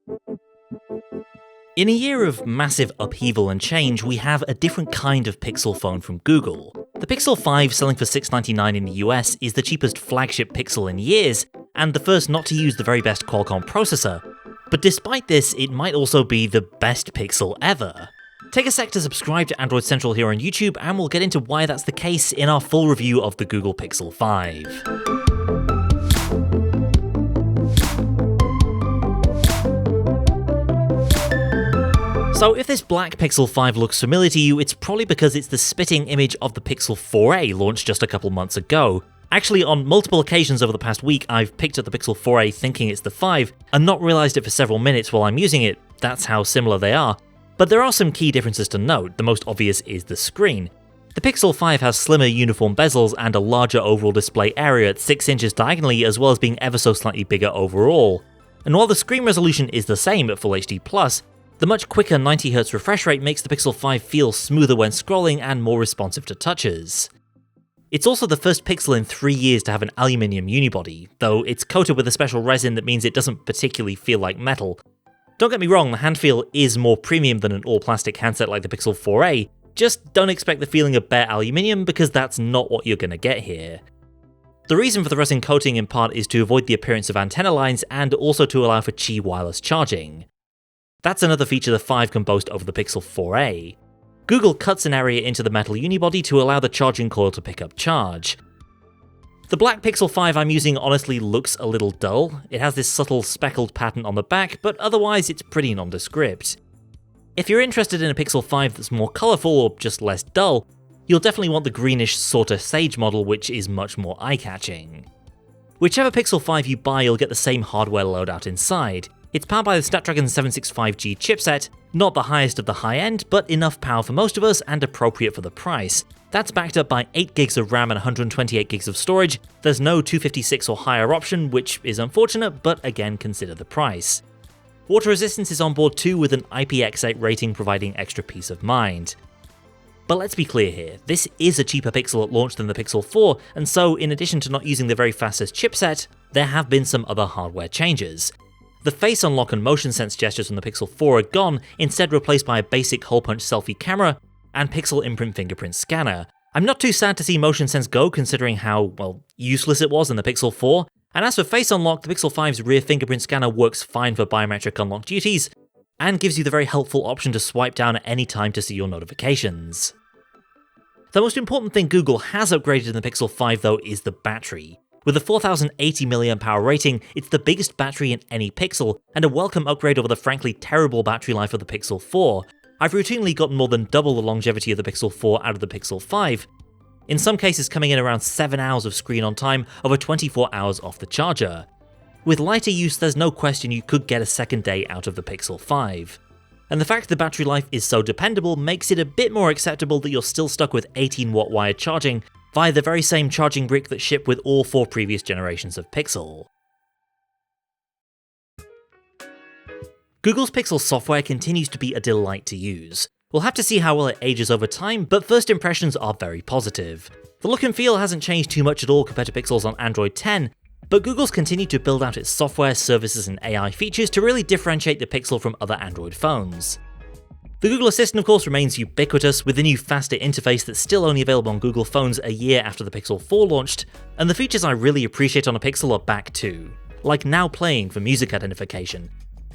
In a year of massive upheaval and change, we have a different kind of Pixel phone from Google. The Pixel 5, selling for $699 in the US, is the cheapest flagship Pixel in years, and the first not to use the very best Qualcomm processor. But despite this, it might also be the best Pixel ever. Take a sec to subscribe to Android Central here on YouTube, and we'll get into why that's the case in our full review of the Google Pixel 5. So if this black Pixel 5 looks familiar to you, it's probably because it's the spitting image of the Pixel 4a launched just a couple months ago. Actually, on multiple occasions over the past week, I've picked up the Pixel 4a thinking it's the 5, and not realised it for several minutes while I'm using it. That's how similar they are. But there are some key differences to note. The most obvious is the screen. The Pixel 5 has slimmer uniform bezels and a larger overall display area at 6 inches diagonally, as well as being ever so slightly bigger overall. And while the screen resolution is the same at Full HD+, the much quicker 90Hz refresh rate makes the Pixel 5 feel smoother when scrolling and more responsive to touches. It's also the first Pixel in 3 years to have an aluminium unibody, though it's coated with a special resin that means it doesn't particularly feel like metal. Don't get me wrong, the hand feel is more premium than an all-plastic handset like the Pixel 4a, just don't expect the feeling of bare aluminium because that's not what you're going to get here. The reason for the resin coating in part is to avoid the appearance of antenna lines and also to allow for Qi wireless charging. That's another feature the 5 can boast over the Pixel 4a. Google cuts an area into the metal unibody to allow the charging coil to pick up charge. The black Pixel 5 I'm using honestly looks a little dull. It has this subtle speckled pattern on the back, but otherwise it's pretty nondescript. If you're interested in a Pixel 5 that's more colourful or just less dull, you'll definitely want the greenish sorta sage model, which is much more eye-catching. Whichever Pixel 5 you buy, you'll get the same hardware loadout inside. It's powered by the Snapdragon 765G chipset, not the highest of the high-end, but enough power for most of us and appropriate for the price. That's backed up by 8GB of RAM and 128GB of storage. There's no 256 or higher option, which is unfortunate, but again consider the price. Water resistance is on board too, with an IPX8 rating providing extra peace of mind. But let's be clear here, this is a cheaper Pixel at launch than the Pixel 4, and so in addition to not using the very fastest chipset, there have been some other hardware changes. The face unlock and motion sense gestures from the Pixel 4 are gone, instead replaced by a basic hole-punch selfie camera and pixel imprint fingerprint scanner. I'm not too sad to see motion sense go, considering how, useless it was in the Pixel 4, and as for face unlock, the Pixel 5's rear fingerprint scanner works fine for biometric unlock duties, and gives you the very helpful option to swipe down at any time to see your notifications. The most important thing Google has upgraded in the Pixel 5 though is the battery. With a 4080 mAh rating, it's the biggest battery in any Pixel, and a welcome upgrade over the frankly terrible battery life of the Pixel 4. I've routinely gotten more than double the longevity of the Pixel 4 out of the Pixel 5, in some cases coming in around 7 hours of screen on time over 24 hours off the charger. With lighter use, there's no question you could get a second day out of the Pixel 5. And the fact the battery life is so dependable makes it a bit more acceptable that you're still stuck with 18-watt wired charging via the very same charging brick that shipped with all 4 previous generations of Pixel. Google's Pixel software continues to be a delight to use. We'll have to see how well it ages over time, but first impressions are very positive. The look and feel hasn't changed too much at all compared to Pixels on Android 10, but Google's continued to build out its software, services and AI features to really differentiate the Pixel from other Android phones. The Google Assistant of course remains ubiquitous, with the new faster interface that's still only available on Google phones a year after the Pixel 4 launched, and the features I really appreciate on a Pixel are back too, like Now Playing for music identification,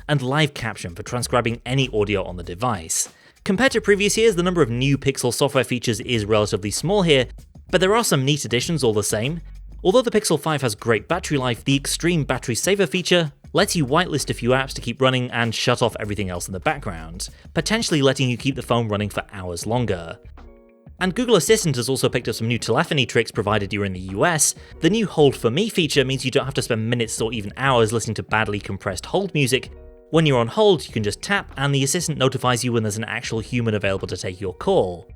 and Live Caption for transcribing any audio on the device. Compared to previous years, the number of new Pixel software features is relatively small here, but there are some neat additions all the same. Although the Pixel 5 has great battery life, the Extreme Battery Saver feature lets you whitelist a few apps to keep running and shut off everything else in the background, potentially letting you keep the phone running for hours longer. And Google Assistant has also picked up some new telephony tricks provided here in the US. The new Hold For Me feature means you don't have to spend minutes or even hours listening to badly compressed hold music. When you're on hold, you can just tap and the assistant notifies you when there's an actual human available to take your call.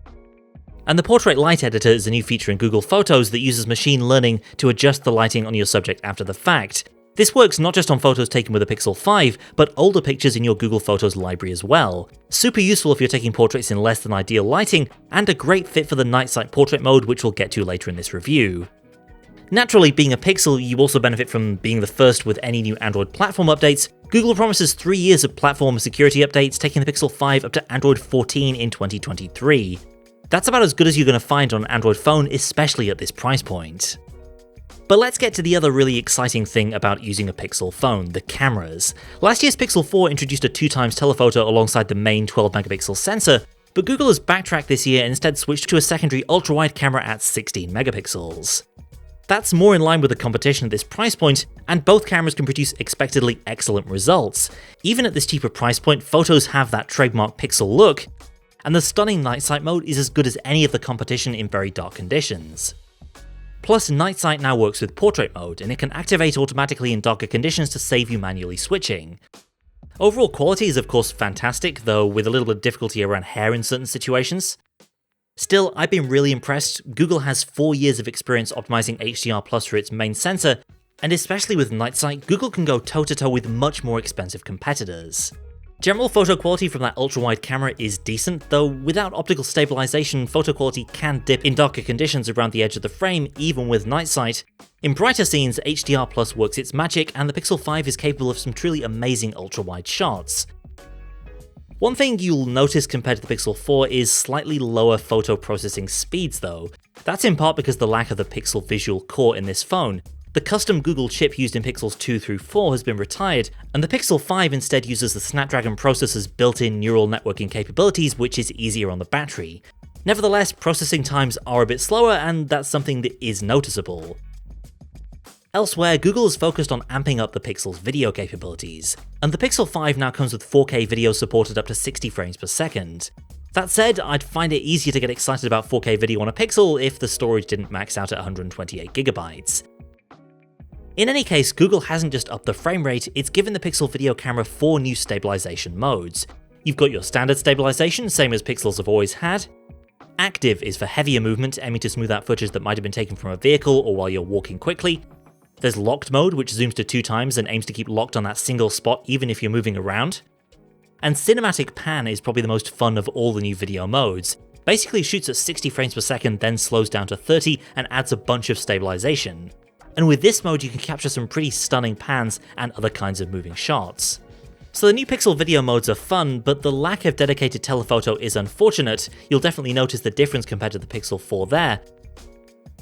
And the Portrait Light Editor is a new feature in Google Photos that uses machine learning to adjust the lighting on your subject after the fact. This works not just on photos taken with a Pixel 5, but older pictures in your Google Photos library as well. Super useful if you're taking portraits in less than ideal lighting, and a great fit for the night sight portrait mode, which we'll get to later in this review. Naturally, being a Pixel, you also benefit from being the first with any new Android platform updates. Google promises 3 years of platform security updates, taking the Pixel 5 up to Android 14 in 2023. That's about as good as you're going to find on an Android phone, especially at this price point. But let's get to the other really exciting thing about using a Pixel phone, the cameras. Last year's Pixel 4 introduced a 2x telephoto alongside the main 12-megapixel sensor, but Google has backtracked this year and instead switched to a secondary ultra-wide camera at 16 megapixels. That's more in line with the competition at this price point, and both cameras can produce expectedly excellent results. Even at this cheaper price point, photos have that trademark Pixel look, and the stunning night sight mode is as good as any of the competition in very dark conditions. Plus, night sight now works with portrait mode, and it can activate automatically in darker conditions to save you manually switching. Overall quality is of course fantastic, though with a little bit of difficulty around hair in certain situations. Still, I've been really impressed. Google has 4 years of experience optimizing HDR+ for its main sensor, and especially with night sight, Google can go toe-to-toe with much more expensive competitors. General photo quality from that ultra-wide camera is decent, though without optical stabilization, photo quality can dip in darker conditions around the edge of the frame, even with night sight. In brighter scenes, HDR+ works its magic, and the Pixel 5 is capable of some truly amazing ultra-wide shots. One thing you'll notice compared to the Pixel 4 is slightly lower photo processing speeds though. That's in part because of the lack of the Pixel visual core in this phone. The custom Google chip used in Pixels 2 through 4 has been retired, and the Pixel 5 instead uses the Snapdragon processor's built-in neural networking capabilities, which is easier on the battery. Nevertheless, processing times are a bit slower, and that's something that is noticeable. Elsewhere, Google is focused on amping up the Pixel's video capabilities, and the Pixel 5 now comes with 4K video supported up to 60 frames per second. That said, I'd find it easier to get excited about 4K video on a Pixel if the storage didn't max out at 128GB. In any case, Google hasn't just upped the frame rate, it's given the Pixel video camera 4 new stabilization modes. You've got your standard stabilization, same as Pixels have always had. Active is for heavier movement, aiming to smooth out footage that might have been taken from a vehicle or while you're walking quickly. There's locked mode, which zooms to 2 times and aims to keep locked on that single spot even if you're moving around. And cinematic pan is probably the most fun of all the new video modes. Basically shoots at 60 frames per second, then slows down to 30 and adds a bunch of stabilization. And with this mode you can capture some pretty stunning pans and other kinds of moving shots. So the new Pixel video modes are fun, but the lack of dedicated telephoto is unfortunate. You'll definitely notice the difference compared to the Pixel 4 there,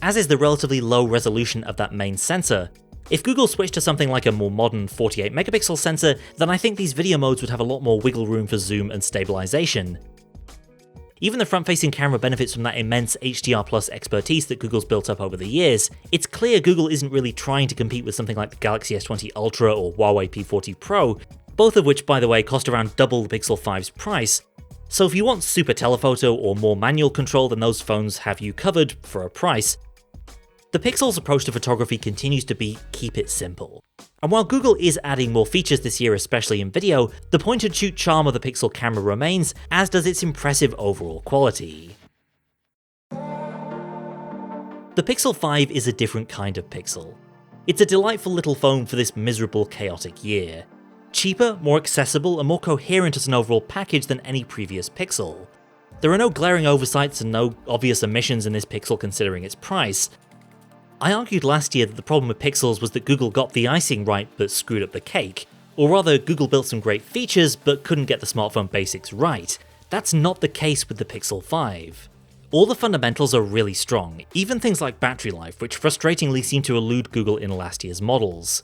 as is the relatively low resolution of that main sensor. If Google switched to something like a more modern 48 megapixel sensor, then I think these video modes would have a lot more wiggle room for zoom and stabilization. Even the front-facing camera benefits from that immense HDR+ expertise that Google's built up over the years. It's clear Google isn't really trying to compete with something like the Galaxy S20 Ultra or Huawei P40 Pro, both of which, by the way, cost around double the Pixel 5's price. So if you want super telephoto or more manual control, then those phones have you covered for a price. The Pixel's approach to photography continues to be keep it simple. And while Google is adding more features this year, especially in video, the point-and-shoot charm of the Pixel camera remains, as does its impressive overall quality. The Pixel 5 is a different kind of Pixel. It's a delightful little phone for this miserable, chaotic year. Cheaper, more accessible, and more coherent as an overall package than any previous Pixel. There are no glaring oversights and no obvious omissions in this Pixel considering its price. I argued last year that the problem with Pixels was that Google got the icing right but screwed up the cake. Or rather, Google built some great features but couldn't get the smartphone basics right. That's not the case with the Pixel 5. All the fundamentals are really strong, even things like battery life, which frustratingly seem to elude Google in last year's models.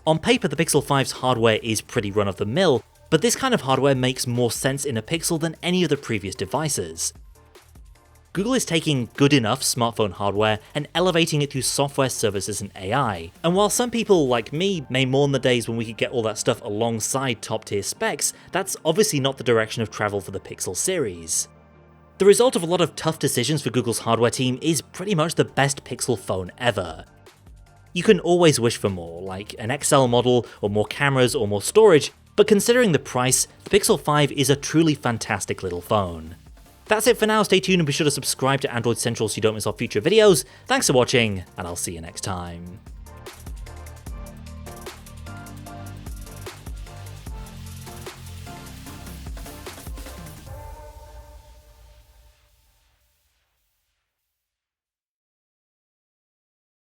On paper, the Pixel 5's hardware is pretty run-of-the-mill, but this kind of hardware makes more sense in a Pixel than any of the previous devices. Google is taking good enough smartphone hardware and elevating it through software, services, and AI. And while some people like me may mourn the days when we could get all that stuff alongside top-tier specs, that's obviously not the direction of travel for the Pixel series. The result of a lot of tough decisions for Google's hardware team is pretty much the best Pixel phone ever. You can always wish for more, like an XL model, or more cameras, or more storage, but considering the price, the Pixel 5 is a truly fantastic little phone. That's it for now. Stay tuned and be sure to subscribe to Android Central so you don't miss our future videos. Thanks for watching, and I'll see you next time.